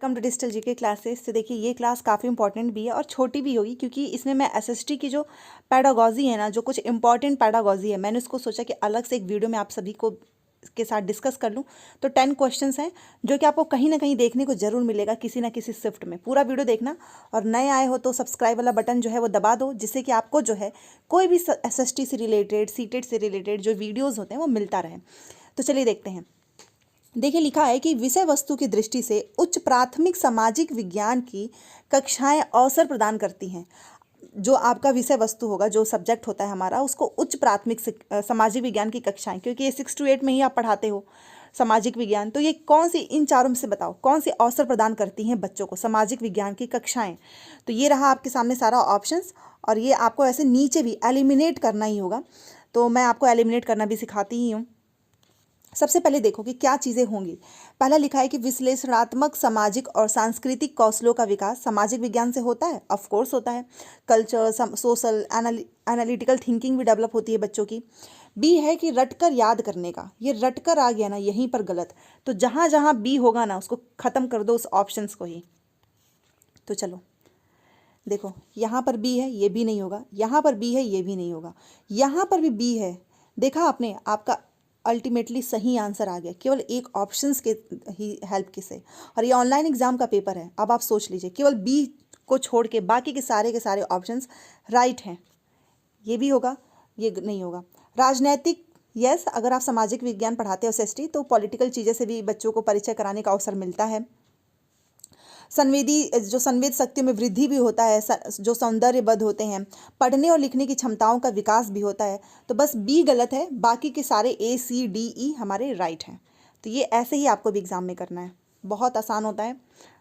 Welcome to digital GK classes. तो देखिए ये क्लास काफ़ी इंपॉर्टेंट भी है और छोटी भी होगी, क्योंकि इसमें मैं एसएसटी की जो पैडागॉजी है ना, जो कुछ इंपॉर्टेंट पैडागॉजी है, मैंने उसको सोचा कि अलग से एक वीडियो में आप सभी को के साथ डिस्कस कर लूँ। तो 10 क्वेश्चंस हैं जो कि आपको कहीं ना कहीं देखने को जरूर मिलेगा किसी ना किसी शिफ्ट में। पूरा वीडियो देखना, और नए आए हो तो सब्सक्राइब वाला बटन जो है वो दबा दो, जिससे कि आपको जो है कोई भी एसएसटी से रिलेटेड, सीटेट से रिलेटेड जो वीडियोज़ होते हैं वो मिलता रहे। तो चलिए देखते हैं। देखिए लिखा है कि विषय वस्तु की दृष्टि से उच्च प्राथमिक सामाजिक विज्ञान की कक्षाएं अवसर प्रदान करती हैं। जो आपका विषय वस्तु होगा, जो सब्जेक्ट होता है हमारा, उसको उच्च प्राथमिक सामाजिक विज्ञान की कक्षाएं, क्योंकि ये 6 to 8 में ही आप पढ़ाते हो सामाजिक विज्ञान। तो ये कौन सी, इन चारों में से बताओ कौन सी अवसर प्रदान करती हैं बच्चों को सामाजिक विज्ञान की कक्षाएं। तो ये रहा आपके सामने सारा ऑप्शंस, और ये आपको ऐसे नीचे भी एलिमिनेट करना ही होगा। तो मैं आपको एलिमिनेट करना भी सिखाती ही हूँ। सबसे पहले देखो कि क्या चीज़ें होंगी। पहला लिखा है कि विश्लेषणात्मक सामाजिक और सांस्कृतिक कौशलों का विकास सामाजिक विज्ञान से होता है। ऑफ कोर्स होता है। कल्चर, सोशल, एनालिटिकल थिंकिंग भी डेवलप होती है बच्चों की। बी है कि रटकर याद करने का। ये रटकर आ गया ना, यहीं पर गलत। तो जहाँ जहाँ बी होगा ना, उसको ख़त्म कर दो, उस ऑप्शंस को ही। तो चलो देखो, यहाँ पर बी है, ये भी नहीं होगा। यहाँ पर बी है, ये भी नहीं होगा। यहाँ पर भी बी है। देखा आपने, आपका अल्टीमेटली सही आंसर आ गया केवल एक ऑप्शंस के ही हेल्प के से। और ये ऑनलाइन एग्जाम का पेपर है। अब आप सोच लीजिए, केवल बी को छोड़ के बाकी के सारे ऑप्शंस राइट हैं। ये भी होगा, ये नहीं होगा। राजनैतिक, यस, अगर आप सामाजिक विज्ञान पढ़ाते हो एसएसटी, तो पॉलिटिकल चीज़ें से भी बच्चों को परिचय कराने का अवसर मिलता है। जो संवेद शक्तियों में वृद्धि भी होता है, जो सौंदर्यबद्ध होते हैं, पढ़ने और लिखने की क्षमताओं का विकास भी होता है। तो बस बी गलत है, बाकी के सारे ए सी डी ई हमारे राइट हैं। तो ये ऐसे ही आपको भी एग्जाम में करना है। बहुत आसान होता है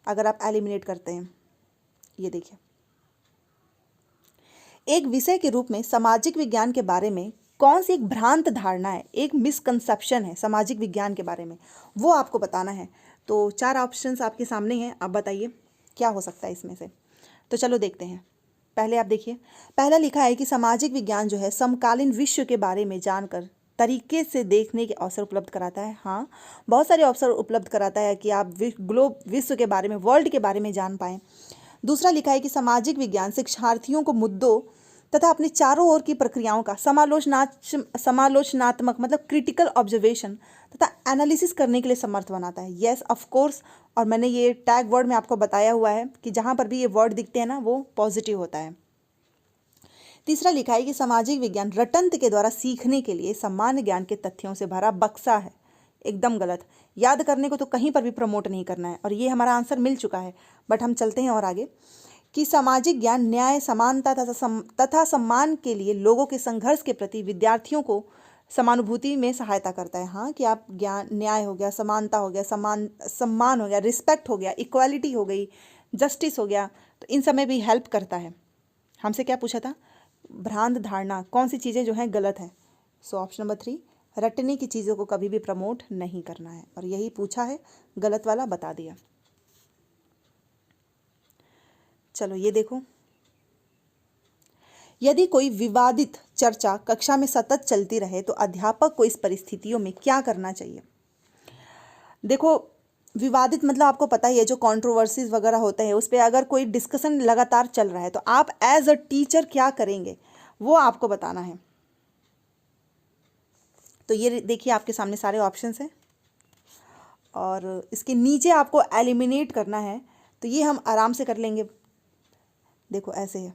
अगर आप एलिमिनेट करते हैं। ये देखिए, एक विषय के रूप में सामाजिक विज्ञान के बारे में कौन सी एक भ्रांत धारणा है, एक मिसकंसेप्शन है सामाजिक विज्ञान के बारे में, वो आपको बताना है। तो 4 ऑप्शंस आपके सामने हैं, आप बताइए क्या हो सकता है इसमें से। तो चलो देखते हैं। पहले आप देखिए, पहला लिखा है कि सामाजिक विज्ञान जो है समकालीन विश्व के बारे में जानकर तरीके से देखने के अवसर उपलब्ध कराता है। हाँ, बहुत सारे अवसर उपलब्ध कराता है कि आप ग्लोब, विश्व के बारे में, वर्ल्ड के बारे में जान पाएँ। दूसरा लिखा है कि सामाजिक विज्ञान शिक्षार्थियों को मुद्दों तथा अपने चारों ओर की प्रक्रियाओं का समालोचनात्मक मतलब क्रिटिकल ऑब्जर्वेशन तथा एनालिसिस करने के लिए समर्थ बनाता है। Yes, of course. और मैंने ये टैग वर्ड में आपको बताया हुआ है कि जहाँ पर भी ये वर्ड दिखते हैं ना, वो पॉजिटिव होता है। तीसरा लिखा है कि सामाजिक विज्ञान रटंत के द्वारा सीखने के लिए सामान्य ज्ञान के तथ्यों से भरा बक्सा है। एकदम गलत। याद करने को तो कहीं पर भी प्रमोट नहीं करना है, और ये हमारा आंसर मिल चुका है। बट हम चलते हैं और आगे कि सामाजिक ज्ञान न्याय, समानता तथा सम्मान के लिए लोगों के संघर्ष के प्रति विद्यार्थियों को समानुभूति में सहायता करता है। हाँ, कि आप ज्ञान, न्याय हो गया, समानता हो गया, सम्मान हो गया, रिस्पेक्ट हो गया, इक्वालिटी हो गई, जस्टिस हो गया, तो इन सब में भी हेल्प करता है। हमसे क्या पूछा था? भ्रांत धारणा, कौन सी चीज़ें जो हैं गलत हैं। सो ऑप्शन नंबर 3, रटने की चीज़ों को कभी भी प्रमोट नहीं करना है, और यही पूछा है, गलत वाला बता दिया। चलो ये देखो, यदि कोई विवादित चर्चा कक्षा में सतत चलती रहे तो अध्यापक को इस परिस्थितियों में क्या करना चाहिए। देखो, विवादित मतलब आपको पता ही है, जो कंट्रोवर्सीज वगैरह होते हैं उस पर अगर कोई डिस्कशन लगातार चल रहा है तो आप एज अ टीचर क्या करेंगे, वो आपको बताना है। तो ये देखिए, आपके सामने सारे ऑप्शंस हैं, और इसके नीचे आपको एलिमिनेट करना है। तो ये हम आराम से कर लेंगे। देखो ऐसे है।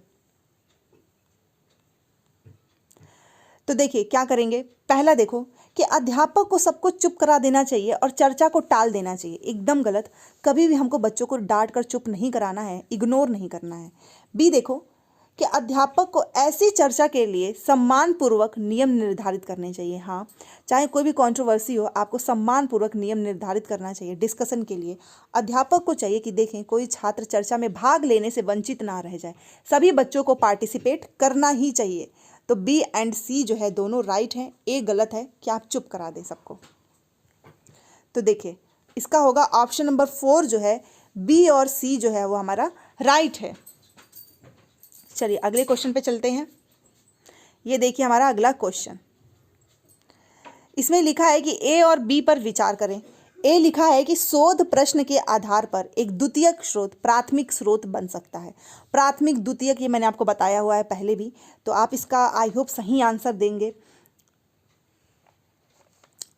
तो देखिए क्या करेंगे। पहला देखो कि अध्यापक को सब कुछ चुप करा देना चाहिए और चर्चा को टाल देना चाहिए। एकदम गलत। कभी भी हमको बच्चों को डांट कर चुप नहीं कराना है, इग्नोर नहीं करना है। बी देखो कि अध्यापक को ऐसी चर्चा के लिए सम्मानपूर्वक नियम निर्धारित करने चाहिए। हाँ, चाहे कोई भी कंट्रोवर्सी हो, आपको सम्मानपूर्वक नियम निर्धारित करना चाहिए डिस्कशन के लिए। अध्यापक को चाहिए कि देखें कोई छात्र चर्चा में भाग लेने से वंचित ना रह जाए, सभी बच्चों को पार्टिसिपेट करना ही चाहिए। तो बी एंड सी जो है दोनों राइट हैं, ए गलत है कि आप चुप करा दें सबको। तो देखिए, इसका होगा ऑप्शन नंबर 4 जो है, बी और सी जो है वो हमारा राइट है। चलिए अगले क्वेश्चन पे चलते हैं। ये देखिए हमारा अगला क्वेश्चन, इसमें लिखा है कि ए और बी पर विचार करें। ए लिखा है कि शोध प्रश्न के आधार पर एक द्वितीयक स्रोत प्राथमिक स्रोत बन सकता है। प्राथमिक द्वितीयक ये मैंने आपको बताया हुआ है पहले भी, तो आप इसका आई होप सही आंसर देंगे।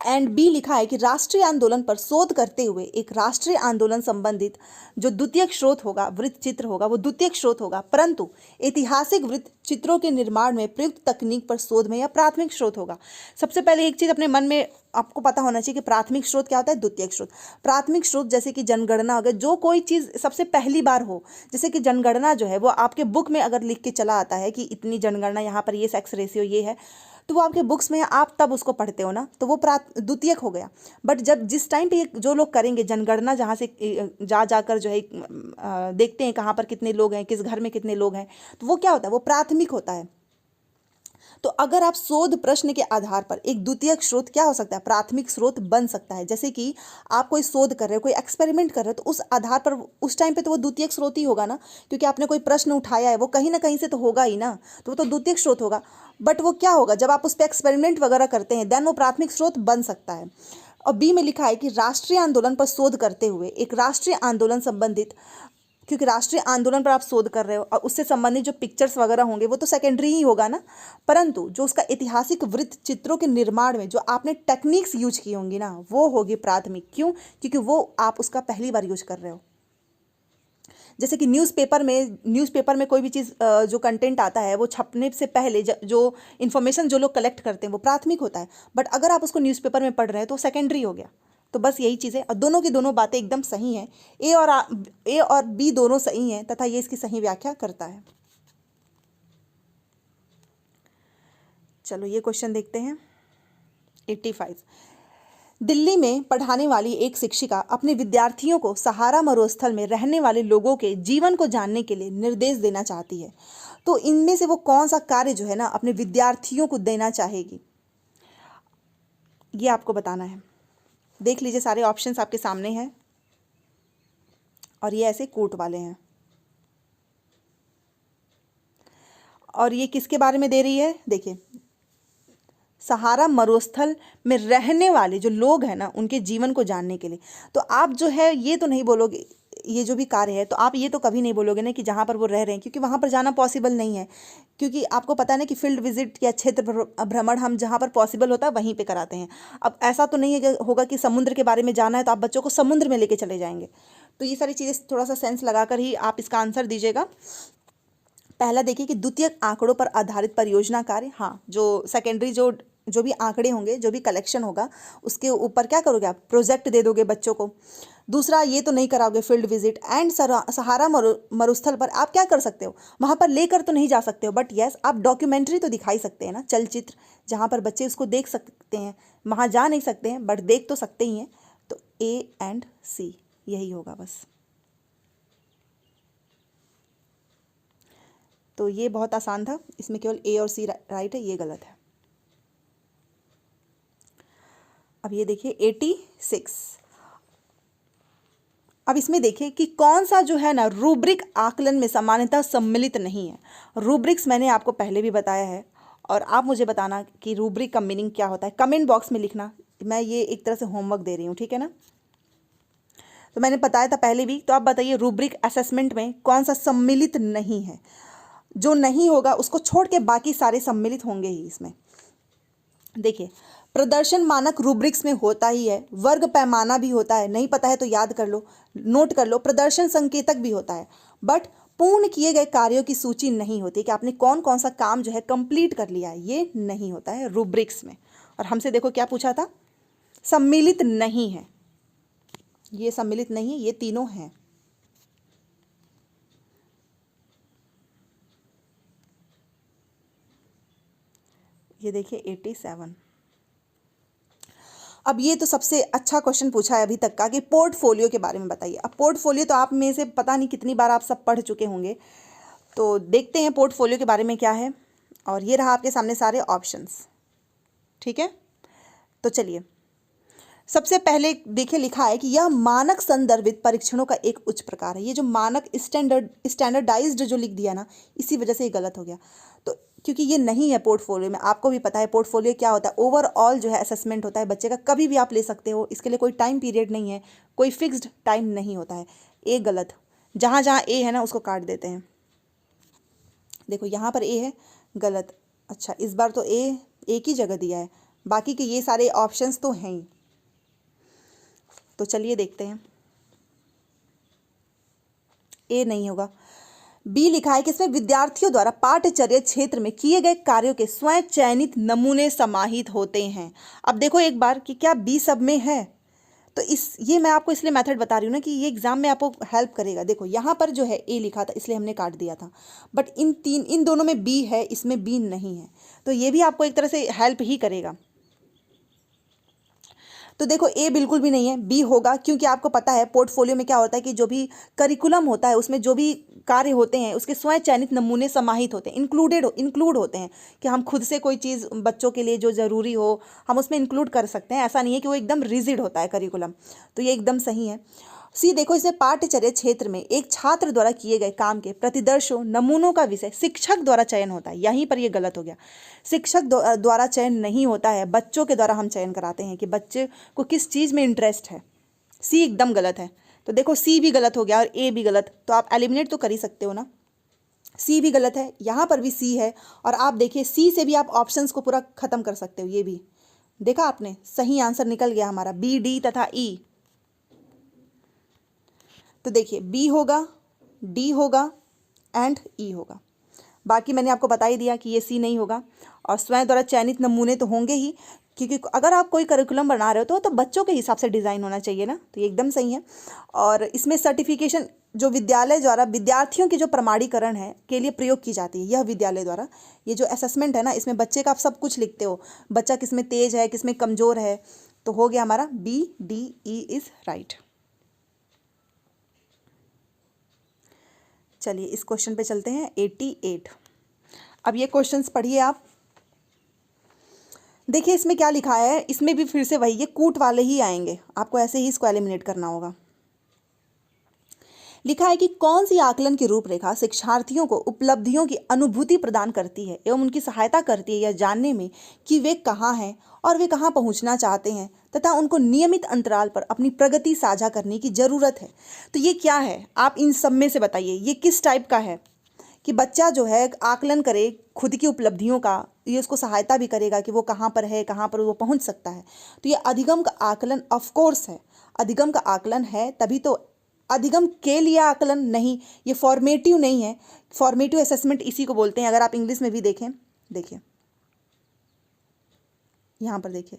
एंड बी लिखा है कि राष्ट्रीय आंदोलन पर शोध करते हुए एक राष्ट्रीय आंदोलन संबंधित जो द्वितीयक स्रोत होगा, वृत्त चित्र होगा, वो द्वितीयक स्रोत होगा, परंतु ऐतिहासिक वृत्त चित्रों के निर्माण में प्रयुक्त तकनीक पर शोध में यह प्राथमिक स्रोत होगा। सबसे पहले एक चीज अपने मन में आपको पता होना चाहिए कि प्राथमिक स्रोत क्या होता है, द्वितीयक स्रोत। प्राथमिक स्रोत जैसे कि जनगणना हो गया, जो कोई चीज सबसे पहली बार हो, जैसे कि जनगणना जो है वो आपके बुक में अगर लिख के चला आता है कि इतनी जनगणना, यहाँ पर ये सेक्स रेशियो ये है, तो वो आपके बुक्स में आप तब उसको पढ़ते हो ना, तो वो द्वितीयक हो गया। बट जब जिस टाइम पे जो लोग करेंगे जनगणना, जहाँ से जाकर जो है देखते हैं कहाँ पर कितने लोग हैं, किस घर में कितने लोग हैं, तो वो क्या होता है, वो प्राथमिक होता है। तो अगर आप शोध प्रश्न के आधार पर एक द्वितीयक स्रोत क्या हो सकता है, प्राथमिक स्रोत बन सकता है। जैसे कि आप कोई शोध कर रहे हो, कोई एक्सपेरिमेंट कर रहे हो, तो उस आधार पर उस टाइम पे तो वो द्वितीयक स्रोत ही होगा ना, क्योंकि आपने कोई प्रश्न उठाया है, वो कहीं ना कहीं से तो होगा ही ना, तो वो तो द्वितीयक स्रोत होगा। बट वो क्या होगा, जब आप उस पर एक्सपेरिमेंट वगैरह करते हैं, देन वो प्राथमिक स्रोत बन सकता है। और बी में लिखा है कि राष्ट्रीय आंदोलन पर शोध करते हुए एक राष्ट्रीय आंदोलन संबंधित, क्योंकि राष्ट्रीय आंदोलन पर आप शोध कर रहे हो और उससे संबंधित जो पिक्चर्स वगैरह होंगे वो तो सेकेंडरी ही होगा ना, परंतु जो उसका ऐतिहासिक वृत्त चित्रों के निर्माण में जो आपने टेक्निक्स यूज की होंगी ना, वो होगी प्राथमिक। क्यों? क्योंकि वो आप उसका पहली बार यूज कर रहे हो। जैसे कि न्यूज़पेपर में कोई भी चीज़ जो कंटेंट आता है वो छपने से पहले जो इन्फॉर्मेशन जो लोग कलेक्ट करते हैं वो प्राथमिक होता है, बट अगर आप उसको न्यूज़पेपर में पढ़ रहे हैं तो सेकेंडरी हो गया। तो बस यही चीज़ है, और दोनों की दोनों बातें एकदम सही हैं। ए और बी दोनों सही हैं तथा ये इसकी सही व्याख्या करता है। चलो ये क्वेश्चन देखते हैं। 85, दिल्ली में पढ़ाने वाली एक शिक्षिका अपने विद्यार्थियों को सहारा मरुस्थल में रहने वाले लोगों के जीवन को जानने के लिए निर्देश देना चाहती है। तो इनमें से वो कौन सा कार्य जो है ना अपने विद्यार्थियों को देना चाहेगी, ये आपको बताना है। देख लीजिए, सारे ऑप्शंस आपके सामने हैं और ये ऐसे कोट वाले हैं। और ये किसके बारे में दे रही है, देखिए, सहारा मरुस्थल में रहने वाले जो लोग हैं ना उनके जीवन को जानने के लिए। तो आप जो है ये तो नहीं बोलोगे, ये जो भी कार्य है तो आप ये तो कभी नहीं बोलोगे ना कि जहाँ पर वो रह रहे हैं, क्योंकि वहाँ पर जाना पॉसिबल नहीं है। क्योंकि आपको पता है ना कि फील्ड विजिट या क्षेत्र भ्रमण हम जहाँ पर पॉसिबल होता है वहीं पे कराते हैं। अब ऐसा तो नहीं है कि होगा कि समुद्र के बारे में जाना है तो आप बच्चों को समुद्र में लेके चले जाएंगे। तो ये सारी चीज़ें थोड़ा सा सेंस लगाकर ही आप इसका आंसर दीजिएगा। पहला देखिए कि द्वितीयक आंकड़ों पर आधारित परियोजना कार्य, हाँ, जो सेकेंडरी जो भी आंकड़े होंगे, जो भी कलेक्शन होगा, उसके ऊपर क्या करोगे आप, प्रोजेक्ट दे दोगे बच्चों को। दूसरा, ये तो नहीं कराओगे फील्ड विजिट। एंड सहारा मरुस्थल पर आप क्या कर सकते हो, वहाँ पर लेकर तो नहीं जा सकते हो, बट यस आप डॉक्यूमेंट्री तो दिखाई सकते हैं ना, चलचित्र, जहाँ पर बच्चे उसको देख सकते हैं। वहाँ जा नहीं सकते हैं बट देख तो सकते ही हैं। तो ए एंड सी यही होगा बस। तो ये बहुत आसान था, इसमें केवल ए और सी राइट है, ये गलत है। अब ये देखिए 86, अब इसमें देखिए कि कौन सा जो है ना रूब्रिक आकलन में सामान्यतः सम्मिलित नहीं है। रूब्रिक्स मैंने आपको पहले भी बताया है और आप मुझे बताना कि रूब्रिक का मीनिंग क्या होता है, कमेंट बॉक्स में लिखना। मैं ये एक तरह से होमवर्क दे रही हूँ, ठीक है ना। तो मैंने बताया था पहले भी, तो आप बताइए रूब्रिक असेसमेंट में कौन सा सम्मिलित नहीं है। जो नहीं होगा उसको छोड़ के बाकी सारे सम्मिलित होंगे ही इसमें। देखिए, प्रदर्शन मानक रूब्रिक्स में होता ही है, वर्ग पैमाना भी होता है, नहीं पता है तो याद कर लो, नोट कर लो, प्रदर्शन संकेतक भी होता है, बट पूर्ण किए गए कार्यों की सूची नहीं होती कि आपने कौन कौन सा काम जो है कंप्लीट कर लिया है, ये नहीं होता है रूब्रिक्स में। और हमसे देखो क्या पूछा था, सम्मिलित नहीं है, ये सम्मिलित नहीं है, ये तीनों हैं। ये देखिए 87। अब ये तो सबसे अच्छा क्वेश्चन पूछा है अभी तक का कि पोर्टफोलियो के बारे में बताइए। अब पोर्टफोलियो तो आप में से पता नहीं कितनी बार आप सब पढ़ चुके होंगे, तो देखते हैं पोर्टफोलियो के बारे में क्या है। और ये रहा आपके सामने सारे ऑप्शंस, ठीक है। तो चलिए, सबसे पहले देखिए लिखा है कि यह मानक संदर्भित परीक्षणों का एक उच्च प्रकार है। ये जो मानक स्टैंडर्डाइज्ड जो लिख दिया ना, इसी वजह से ये गलत हो गया। तो क्योंकि ये नहीं है पोर्टफोलियो में, आपको भी पता है पोर्टफोलियो क्या होता है, ओवरऑल जो है असेसमेंट होता है बच्चे का, कभी भी आप ले सकते हो, इसके लिए कोई टाइम पीरियड नहीं है, कोई फिक्स्ड टाइम नहीं होता है। ए गलत, जहाँ जहाँ ए है ना उसको काट देते हैं। देखो यहाँ पर ए है, गलत। अच्छा, इस बार तो ए एक ही जगह दिया है, बाकी के ये सारे ऑप्शंस तो हैं ही। तो चलिए देखते हैं, ए नहीं होगा। बी लिखा है कि इसमें विद्यार्थियों द्वारा पाठ्यचर्या क्षेत्र में किए गए कार्यों के स्वयं चयनित नमूने समाहित होते हैं। अब देखो एक बार कि क्या बी सब में है, तो ये मैं आपको इसलिए मेथड बता रही हूँ ना कि ये एग्जाम में आपको हेल्प करेगा। देखो यहाँ पर जो है ए लिखा था इसलिए हमने काट दिया था, बट इन दोनों में बी है, इसमें बी नहीं है, तो ये भी आपको एक तरह से हेल्प ही करेगा। तो देखो ए बिल्कुल भी नहीं है, बी होगा, क्योंकि आपको पता है पोर्टफोलियो में क्या होता है कि जो भी करिकुलम होता है उसमें जो भी कार्य होते हैं उसके स्वयं चयनित नमूने समाहित होते हैं, इंक्लूड होते हैं, कि हम खुद से कोई चीज़ बच्चों के लिए जो ज़रूरी हो हम उसमें इंक्लूड कर सकते हैं। ऐसा नहीं है कि वो एकदम रिजिड होता है करिकुलम। तो ये एकदम सही है। सी देखो, इसमें पाठ्यचर्या क्षेत्र में एक छात्र द्वारा किए गए काम के प्रतिदर्शों नमूनों का विषय शिक्षक द्वारा चयन होता है। यहीं पर ये गलत हो गया, शिक्षक द्वारा चयन नहीं होता है, बच्चों के द्वारा हम चयन कराते हैं कि बच्चे को किस चीज़ में इंटरेस्ट है। सी एकदम गलत है। तो देखो सी भी गलत हो गया और ए भी गलत, तो आप एलिमिनेट तो कर ही सकते हो ना। सी भी गलत है, यहाँ पर भी सी है, और आप देखिए सी से भी आप ऑप्शंस को पूरा खत्म कर सकते हो। ये भी देखा आपने, सही आंसर निकल गया हमारा बी, डी तथा ई। तो देखिए बी होगा, डी होगा एंड ई होगा। बाकी मैंने आपको बता ही दिया कि ये सी नहीं होगा, और स्वयं द्वारा चयनित नमूने तो होंगे ही, क्योंकि अगर आप कोई करिकुलम बना रहे हो तो बच्चों के हिसाब से डिज़ाइन होना चाहिए ना, तो ये एकदम सही है। और इसमें सर्टिफिकेशन जो विद्यालय द्वारा विद्यार्थियों के जो प्रमाणीकरण है के लिए प्रयोग की जाती है, यह विद्यालय द्वारा, ये जो असेसमेंट है ना इसमें बच्चे का आप सब कुछ लिखते हो, बच्चा किस में तेज है, किस में कमज़ोर है। तो हो गया हमारा B, D, E is right. चलिए इस क्वेश्चन पे चलते हैं, 88। अब ये क्वेश्चंस पढ़िए आप। देखिए इसमें क्या लिखा है, इसमें भी फिर से वही ये कूट वाले ही आएंगे, आपको ऐसे ही इसको एलिमिनेट करना होगा। लिखा है कि कौन सी आकलन की रूपरेखा शिक्षार्थियों को उपलब्धियों की अनुभूति प्रदान करती है एवं उनकी सहायता करती है यह जानने में कि वे कहाँ हैं और वे कहाँ पहुँचना चाहते हैं, तथा उनको नियमित अंतराल पर अपनी प्रगति साझा करने की ज़रूरत है। तो ये क्या है, आप इन सब में से बताइए ये किस टाइप का है कि बच्चा जो है आकलन करे खुद की उपलब्धियों का, ये उसको सहायता भी करेगा कि वो कहाँ पर है, कहाँ पर वो पहुँच सकता है। तो ये अधिगम का आकलन ऑफ कोर्स है, अधिगम का आकलन है, तभी तो अधिगम के लिए आकलन नहीं, ये फॉर्मेटिव नहीं है। फॉर्मेटिव असेसमेंट इसी को बोलते हैं। अगर आप इंग्लिश में भी देखें, देखिए यहाँ पर देखिए,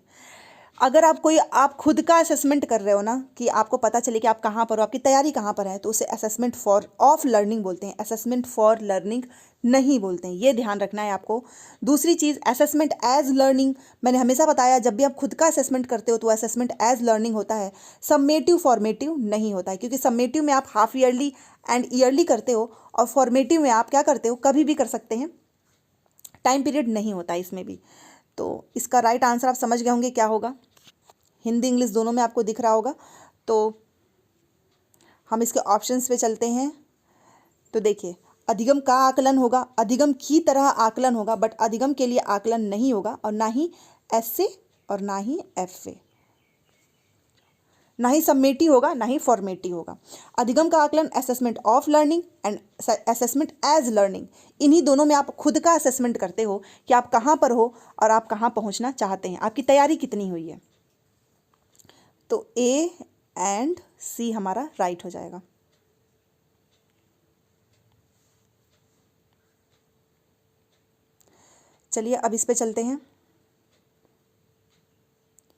अगर आप खुद का असेसमेंट कर रहे हो ना कि आपको पता चले कि आप कहाँ पर हो, आपकी तैयारी कहाँ पर है, तो उसे असेसमेंट फॉर ऑफ लर्निंग बोलते हैं, असेसमेंट फॉर लर्निंग नहीं बोलते हैं। ये ध्यान रखना है आपको। दूसरी चीज़, असेसमेंट एज लर्निंग, मैंने हमेशा बताया जब भी आप खुद का असेसमेंट करते हो तो असेसमेंट एज लर्निंग होता है, सबमेटिव फॉर्मेटिव नहीं होता है, क्योंकि सबमेटिव में आप हाफ ईयरली एंड ईयरली करते हो, और फॉर्मेटिव में आप क्या करते हो, कभी भी कर सकते हैं, टाइम पीरियड नहीं होता इसमें भी। तो इसका राइट आंसर आप समझ गए होंगे क्या होगा, हिंदी इंग्लिश दोनों में आपको दिख रहा होगा। तो हम इसके ऑप्शंस पे चलते हैं। तो देखिए अधिगम का आकलन होगा, अधिगम की तरह आकलन होगा, बट अधिगम के लिए आकलन नहीं होगा, और ना ही एसए और ना ही एफए, ना ही सबमेटिव होगा, ना ही फॉर्मेटिव होगा। अधिगम का आकलन assessment of learning and assessment as learning, इन्हीं दोनों में आप खुद का असेसमेंट करते हो कि आप कहाँ पर हो और आप कहाँ पहुँचना चाहते हैं, आपकी तैयारी कितनी हुई है। तो ए एंड सी हमारा राइट हो जाएगा। चलिए अब इस पे चलते हैं,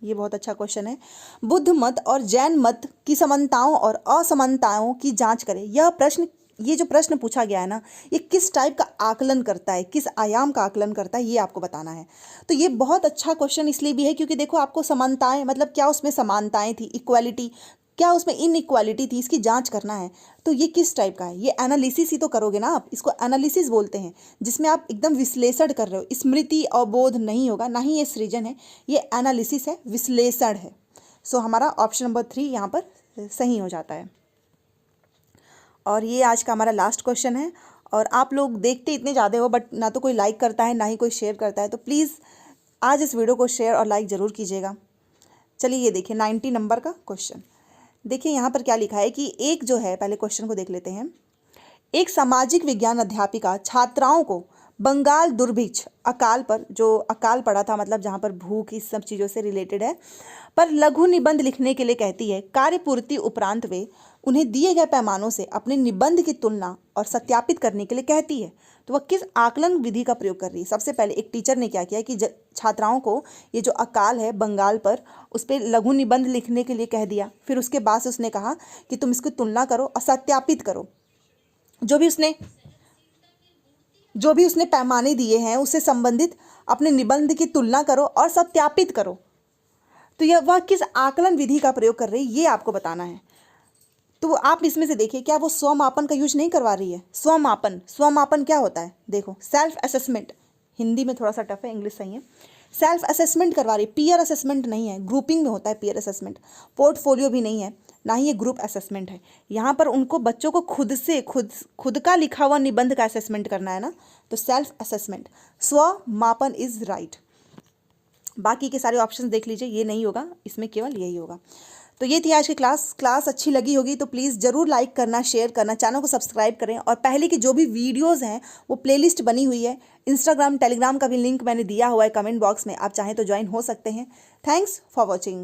ये बहुत अच्छा क्वेश्चन है। बुद्ध मत और जैन मत की समानताओं और असमानताओं की जांच करें। ये जो प्रश्न पूछा गया है ना, ये किस टाइप का आकलन करता है, किस आयाम का आकलन करता है, ये आपको बताना है। तो ये बहुत अच्छा क्वेश्चन इसलिए भी है क्योंकि देखो आपको समानताएं मतलब क्या उसमें समानताएं थी, इक्वालिटी, क्या उसमें इनइक्वालिटी थी, इसकी जांच करना है। तो ये किस टाइप का है, ये एनालिसिस ही तो करोगे ना आप, इसको एनालिसिस बोलते हैं, जिसमें आप एकदम विश्लेषण कर रहे हो। स्मृति अवबोध नहीं होगा, ना ही ये सृजन है, ये एनालिसिस है, विश्लेषण है। सो हमारा ऑप्शन नंबर 3 यहाँ पर सही हो जाता है। और ये आज का हमारा लास्ट क्वेश्चन है। और आप लोग देखते इतने ज़्यादा हो बट ना तो कोई लाइक करता है ना ही कोई शेयर करता है, तो प्लीज़ आज इस वीडियो को शेयर और लाइक ज़रूर कीजिएगा। चलिए ये देखिए 90 नंबर का क्वेश्चन। देखिए यहाँ पर क्या लिखा है कि एक जो है, पहले क्वेश्चन को देख लेते हैं। एक सामाजिक विज्ञान अध्यापिका छात्राओं को बंगाल दुर्भिक्ष अकाल पर, जो अकाल पड़ा था मतलब जहाँ पर भूख इस सब चीज़ों से रिलेटेड है, पर लघु निबंध लिखने के लिए कहती है। कार्य पूर्ति उपरांत वे उन्हें दिए गए पैमानों से अपने निबंध की तुलना और सत्यापित करने के लिए कहती है। तो वह किस आकलन विधि का प्रयोग कर रही है? सबसे पहले एक टीचर ने क्या किया कि छात्राओं को ये जो अकाल है बंगाल पर, उस पर लघु निबंध लिखने के लिए कह दिया। फिर उसके बाद से उसने कहा कि तुम इसकी तुलना करो और सत्यापित करो। जो भी उसने पैमाने दिए हैं उससे संबंधित अपने निबंध की तुलना करो और सत्यापित करो। तो यह वह किस आकलन विधि का प्रयोग कर रही है ये आपको बताना है। तो आप इसमें से देखिए, क्या वो स्वमापन का यूज नहीं करवा रही है? स्वमापन क्या होता है? देखो, सेल्फ असेसमेंट, हिंदी में थोड़ा सा टफ है, इंग्लिश सही है। सेल्फ असेसमेंट करवा रही, पीयर असेसमेंट नहीं है। ग्रुपिंग में होता है पीयर असेसमेंट। पोर्टफोलियो भी नहीं है, ना ही ये ग्रुप असेसमेंट है। यहाँ पर उनको बच्चों को खुद का लिखा हुआ निबंध का असेसमेंट करना है ना, तो सेल्फ असेसमेंट, स्वमापन इज राइट। बाकी के सारे ऑप्शंस देख लीजिए, ये नहीं होगा, इसमें केवल यही होगा। तो ये थी आज की क्लास अच्छी लगी होगी तो प्लीज़ ज़रूर लाइक करना, शेयर करना, चैनल को सब्सक्राइब करें। और पहले की जो भी वीडियोस हैं वो प्लेलिस्ट बनी हुई है। इंस्टाग्राम टेलीग्राम का भी लिंक मैंने दिया हुआ है कमेंट बॉक्स में, आप चाहें तो ज्वाइन हो सकते हैं। Thanks for watching.